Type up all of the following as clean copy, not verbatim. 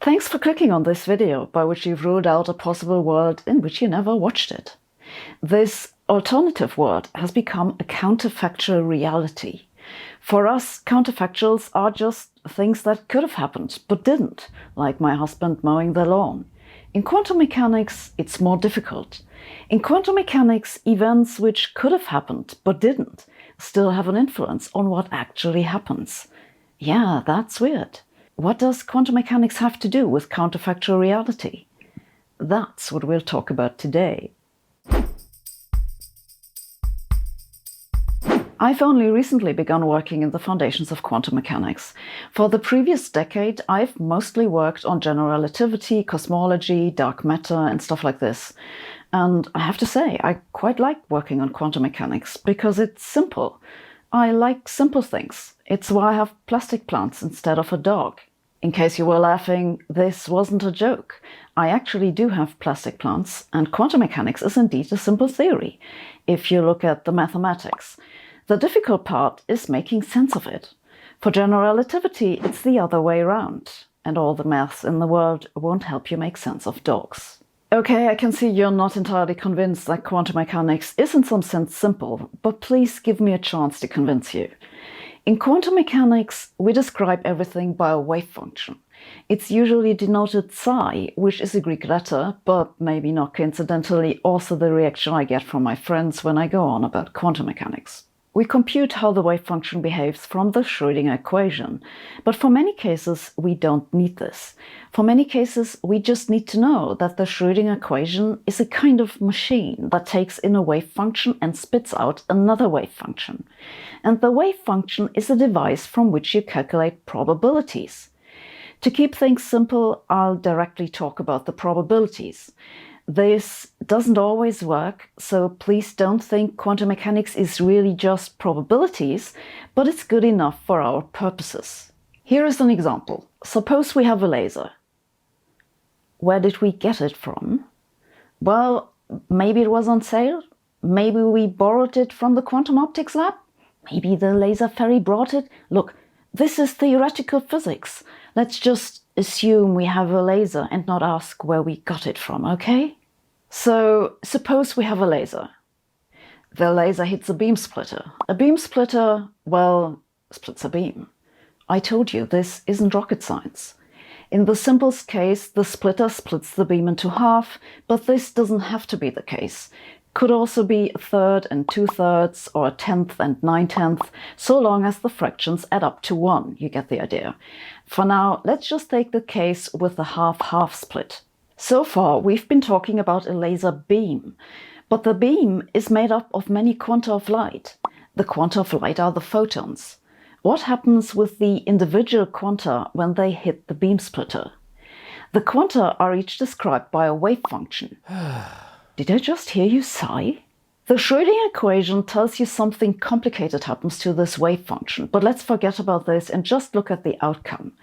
Thanks for clicking on this video, by which you've ruled out a possible world in which you never watched it. This alternative world has become a counterfactual reality. For us, counterfactuals are just things that could have happened, but didn't, like my husband mowing the lawn. In quantum mechanics, it's more difficult. In quantum mechanics, events which could have happened, but didn't, still have an influence on what actually happens. Yeah, that's weird. What does quantum mechanics have to do with counterfactual reality? That's what we'll talk about today. I've only recently begun working in the foundations of quantum mechanics. For the previous decade, I've mostly worked on general relativity, cosmology, dark matter, and stuff like this. And I have to say, I quite like working on quantum mechanics because it's simple. I like simple things. It's why I have plastic plants instead of a dog. In case you were laughing, this wasn't a joke. I actually do have plastic plants, and quantum mechanics is indeed a simple theory, if you look at the mathematics. The difficult part is making sense of it. For general relativity, it's the other way around, and all the maths in the world won't help you make sense of dogs. Okay, I can see you're not entirely convinced that quantum mechanics is in some sense simple, but please give me a chance to convince you. In quantum mechanics, we describe everything by a wave function. It's usually denoted psi, which is a Greek letter, but maybe not coincidentally also the reaction I get from my friends when I go on about quantum mechanics. We compute how the wave function behaves from the Schrödinger equation, but for many cases we don't need this. For many cases we just need to know that the Schrödinger equation is a kind of machine that takes in a wave function and spits out another wave function. And the wave function is a device from which you calculate probabilities. To keep things simple, I'll directly talk about the probabilities. This doesn't always work, so please don't think quantum mechanics is really just probabilities, but it's good enough for our purposes. Here is an example. Suppose we have a laser. Where did we get it from? Well, maybe it was on sale. Maybe we borrowed it from the quantum optics lab. Maybe the laser fairy brought it. Look, this is theoretical physics. Let's just assume we have a laser and not ask where we got it from, okay? So, suppose we have a laser. The laser hits a beam splitter. A beam splitter, well, splits a beam. I told you, this isn't rocket science. In the simplest case, the splitter splits the beam into half, but this doesn't have to be the case. Could also be a third and 2/3, or a 1/10 and 9/10, so long as the fractions add up to 1, you get the idea. For now, let's just take the case with the half-half split. So far, we've been talking about a laser beam, but the beam is made up of many quanta of light. The quanta of light are the photons. What happens with the individual quanta when they hit the beam splitter? The quanta are each described by a wave function. Did I just hear you sigh? The Schrödinger equation tells you something complicated happens to this wave function, but let's forget about this and just look at the outcome.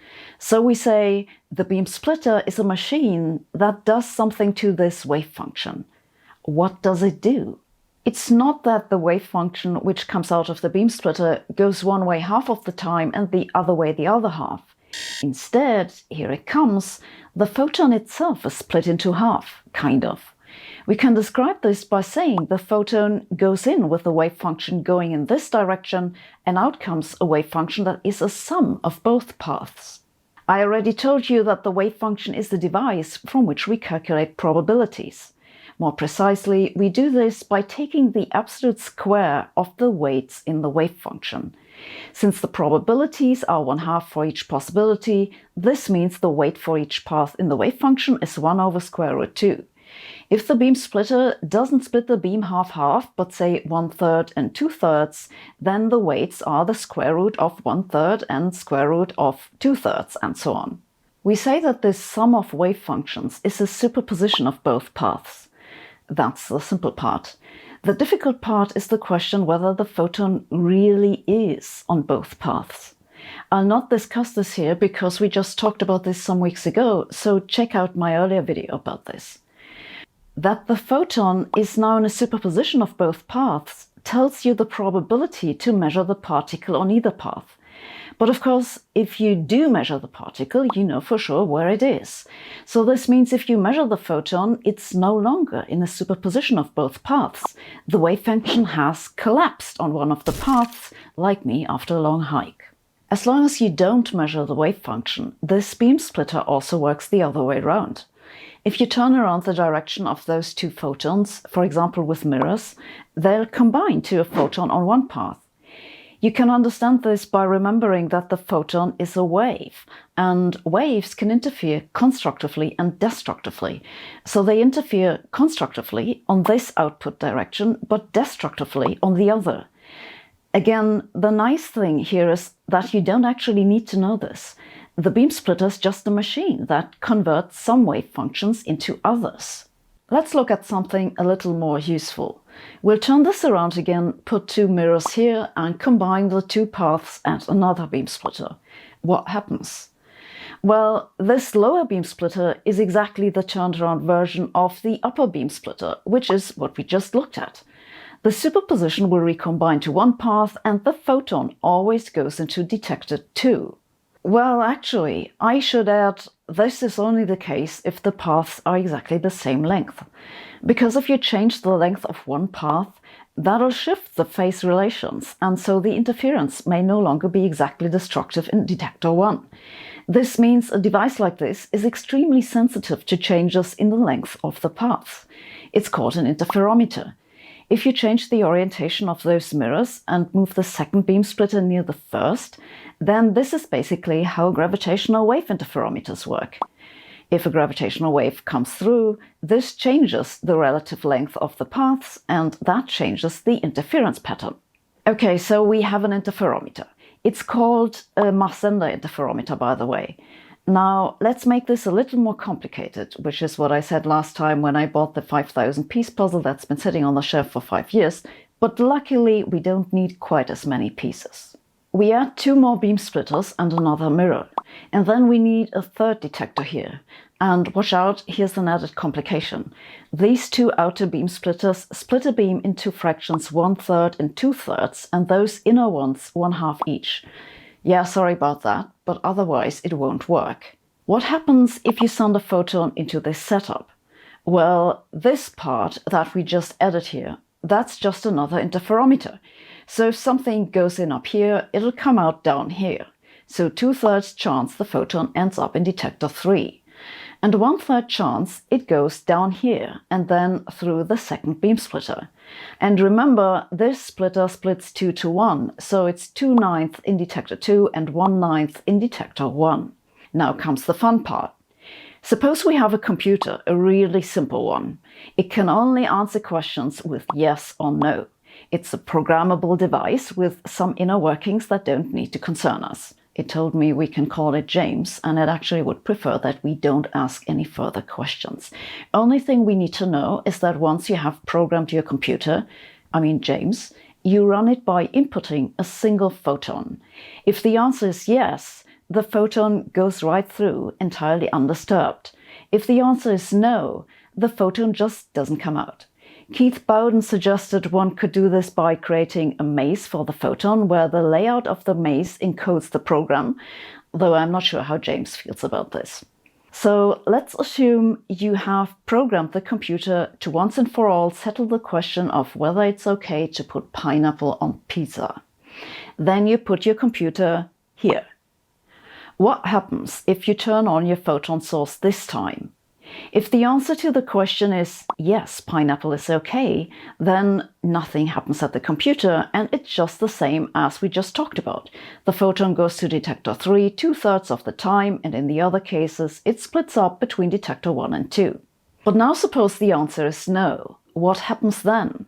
So we say the beam splitter is a machine that does something to this wave function. What does it do? It's not that the wave function which comes out of the beam splitter goes one way half of the time and the other way the other half. Instead, here it comes, the photon itself is split into half, kind of. We can describe this by saying the photon goes in with the wave function going in this direction, and out comes a wave function that is a sum of both paths. I already told you that the wave function is the device from which we calculate probabilities. More precisely, we do this by taking the absolute square of the weights in the wave function. Since the probabilities are 1/2 for each possibility, this means the weight for each path in the wave function is 1/√2. If the beam splitter doesn't split the beam half-half, but say 1/3 and 2/3, then the weights are the square root of 1/3 and square root of 2/3, and so on. We say that this sum of wave functions is a superposition of both paths. That's the simple part. The difficult part is the question whether the photon really is on both paths. I'll not discuss this here because we just talked about this some weeks ago, so check out my earlier video about this. That the photon is now in a superposition of both paths tells you the probability to measure the particle on either path. But of course, if you do measure the particle, you know for sure where it is. So this means if you measure the photon, it's no longer in a superposition of both paths. The wave function has collapsed on one of the paths, like me after a long hike. As long as you don't measure the wave function, this beam splitter also works the other way around. If you turn around the direction of those two photons, for example with mirrors, they'll combine to a photon on one path. You can understand this by remembering that the photon is a wave, and waves can interfere constructively and destructively. So they interfere constructively on this output direction, but destructively on the other. Again, the nice thing here is that you don't actually need to know this. The beam splitter is just a machine that converts some wave functions into others. Let's look at something a little more useful. We'll turn this around again, put two mirrors here, and combine the two paths at another beam splitter. What happens? Well, this lower beam splitter is exactly the turned around version of the upper beam splitter, which is what we just looked at. The superposition will recombine to one path, and the photon always goes into detector 2. Well, actually, I should add, this is only the case if the paths are exactly the same length. Because if you change the length of one path, that'll shift the phase relations, and so the interference may no longer be exactly destructive in detector 1. This means a device like this is extremely sensitive to changes in the length of the paths. It's called an interferometer. If you change the orientation of those mirrors and move the second beam splitter near the first, then this is basically how gravitational wave interferometers work. If a gravitational wave comes through, this changes the relative length of the paths, and that changes the interference pattern. Okay, so we have an interferometer. It's called a mass-sender interferometer, by the way. Now, let's make this a little more complicated, which is what I said last time when I bought the 5,000-piece puzzle that's been sitting on the shelf for 5 years, but luckily we don't need quite as many pieces. We add 2 more beam splitters and another mirror, and then we need a third detector here. And watch out, here's an added complication. These 2 outer beam splitters split a beam into fractions 1/3 and 2/3, and those inner ones 1/2 each. Yeah, sorry about that, but otherwise it won't work. What happens if you send a photon into this setup? Well, this part that we just added here, that's just another interferometer. So if something goes in up here, it'll come out down here. So 2/3 chance the photon ends up in detector 3. And 1/3 chance it goes down here and then through the second beam splitter. And remember, this splitter splits 2 to 1, so it's 2/9 in detector 2 and 1/9 in detector 1. Now comes the fun part. Suppose we have a computer, a really simple one. It can only answer questions with yes or no. It's a programmable device with some inner workings that don't need to concern us. It told me we can call it James, and it actually would prefer that we don't ask any further questions. Only thing we need to know is that once you have programmed your computer, James, you run it by inputting a single photon. If the answer is yes, the photon goes right through entirely undisturbed. If the answer is no, the photon just doesn't come out. Keith Bowden suggested one could do this by creating a maze for the photon where the layout of the maze encodes the program, though I'm not sure how James feels about this. So let's assume you have programmed the computer to once and for all settle the question of whether it's okay to put pineapple on pizza. Then you put your computer here. What happens if you turn on your photon source this time? If the answer to the question is yes, pineapple is okay, then nothing happens at the computer and it's just the same as we just talked about. The photon goes to detector 3 2/3 of the time, and in the other cases it splits up between detector 1 and 2. But now suppose the answer is no. What happens then?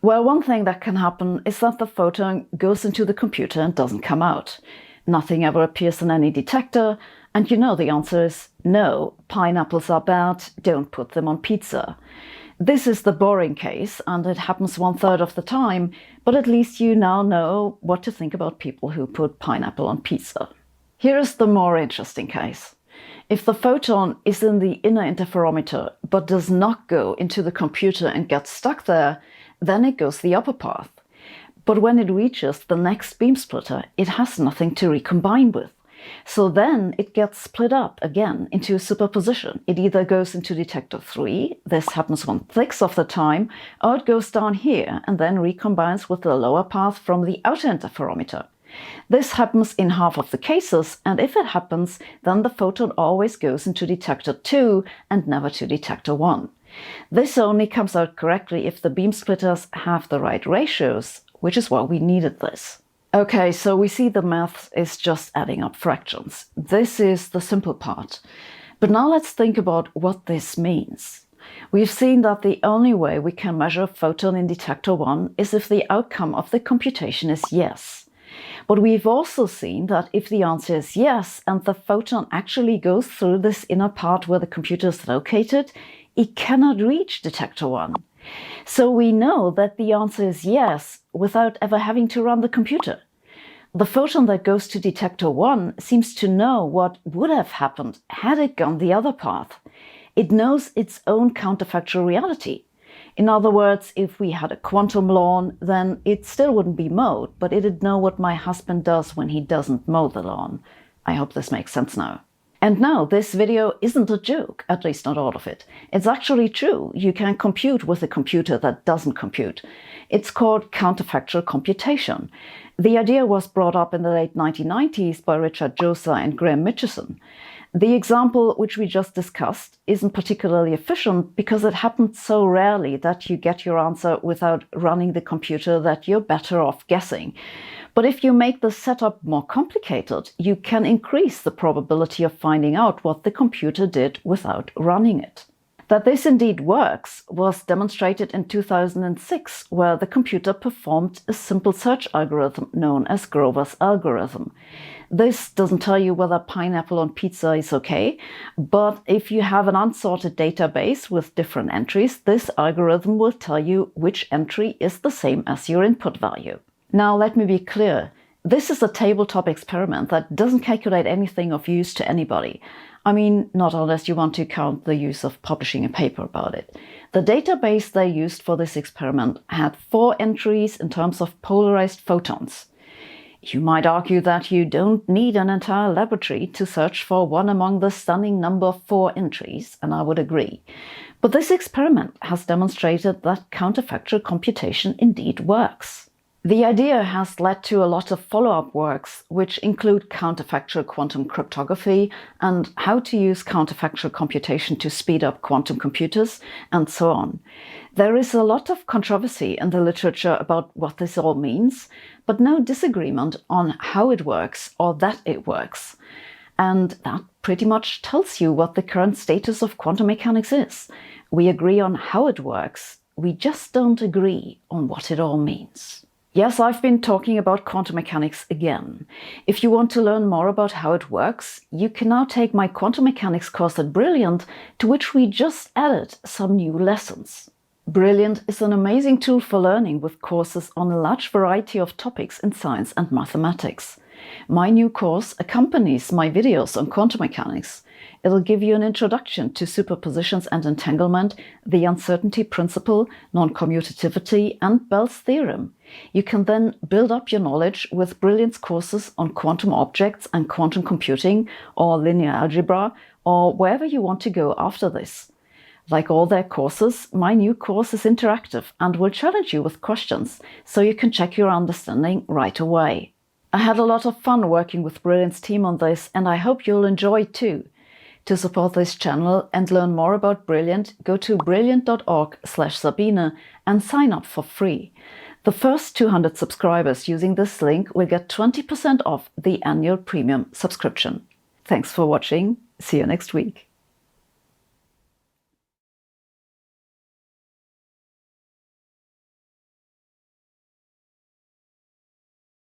Well, one thing that can happen is that the photon goes into the computer and doesn't come out. Nothing ever appears in any detector, and you know the answer is no, pineapples are bad, don't put them on pizza. This is the boring case, and it happens 1/3 of the time, but at least you now know what to think about people who put pineapple on pizza. Here is the more interesting case. If the photon is in the inner interferometer, but does not go into the computer and gets stuck there, then it goes the upper path. But when it reaches the next beam splitter, it has nothing to recombine with. So then it gets split up again into superposition. It either goes into detector 3, this happens 1/6 of the time, or it goes down here and then recombines with the lower path from the outer interferometer. This happens in half of the cases, and if it happens, then the photon always goes into detector 2 and never to detector 1. This only comes out correctly if the beam splitters have the right ratios, which is why we needed this. Okay, so we see the math is just adding up fractions. This is the simple part. But now let's think about what this means. We've seen that the only way we can measure a photon in detector 1 is if the outcome of the computation is yes. But we've also seen that if the answer is yes and the photon actually goes through this inner part where the computer is located, it cannot reach detector 1. So we know that the answer is yes without ever having to run the computer. The photon that goes to detector 1 seems to know what would have happened had it gone the other path. It knows its own counterfactual reality. In other words, if we had a quantum lawn, then it still wouldn't be mowed, but it'd know what my husband does when he doesn't mow the lawn. I hope this makes sense now. And no, this video isn't a joke, at least not all of it. It's actually true. You can compute with a computer that doesn't compute. It's called counterfactual computation. The idea was brought up in the late 1990s by Jozsa and Graeme Mitchison. The example which we just discussed isn't particularly efficient because it happens so rarely that you get your answer without running the computer that you're better off guessing. But if you make the setup more complicated, you can increase the probability of finding out what the computer did without running it. That this indeed works was demonstrated in 2006, where the computer performed a simple search algorithm known as Grover's algorithm. This doesn't tell you whether pineapple on pizza is okay, but if you have an unsorted database with different entries, this algorithm will tell you which entry is the same as your input value. Now let me be clear, this is a tabletop experiment that doesn't calculate anything of use to anybody. I mean, not unless you want to count the use of publishing a paper about it. The database they used for this experiment had 4 entries in terms of polarized photons. You might argue that you don't need an entire laboratory to search for one among the stunning number of 4 entries, and I would agree. But this experiment has demonstrated that counterfactual computation indeed works. The idea has led to a lot of follow-up works, which include counterfactual quantum cryptography and how to use counterfactual computation to speed up quantum computers, and so on. There is a lot of controversy in the literature about what this all means, but no disagreement on how it works or that it works. And that pretty much tells you what the current status of quantum mechanics is. We agree on how it works, we just don't agree on what it all means. Yes, I've been talking about quantum mechanics again. If you want to learn more about how it works, you can now take my quantum mechanics course at Brilliant, to which we just added some new lessons. Brilliant is an amazing tool for learning with courses on a large variety of topics in science and mathematics. My new course accompanies my videos on quantum mechanics. It'll give you an introduction to superpositions and entanglement, the uncertainty principle, non-commutativity, and Bell's theorem. You can then build up your knowledge with Brilliant's courses on quantum objects and quantum computing, or linear algebra, or wherever you want to go after this. Like all their courses, my new course is interactive and will challenge you with questions, so you can check your understanding right away. I had a lot of fun working with Brilliant's team on this, and I hope you'll enjoy it too. To support this channel and learn more about Brilliant, go to brilliant.org/Sabine and sign up for free. The first 200 subscribers using this link will get 20% off the annual premium subscription. Thanks for watching. See you next week.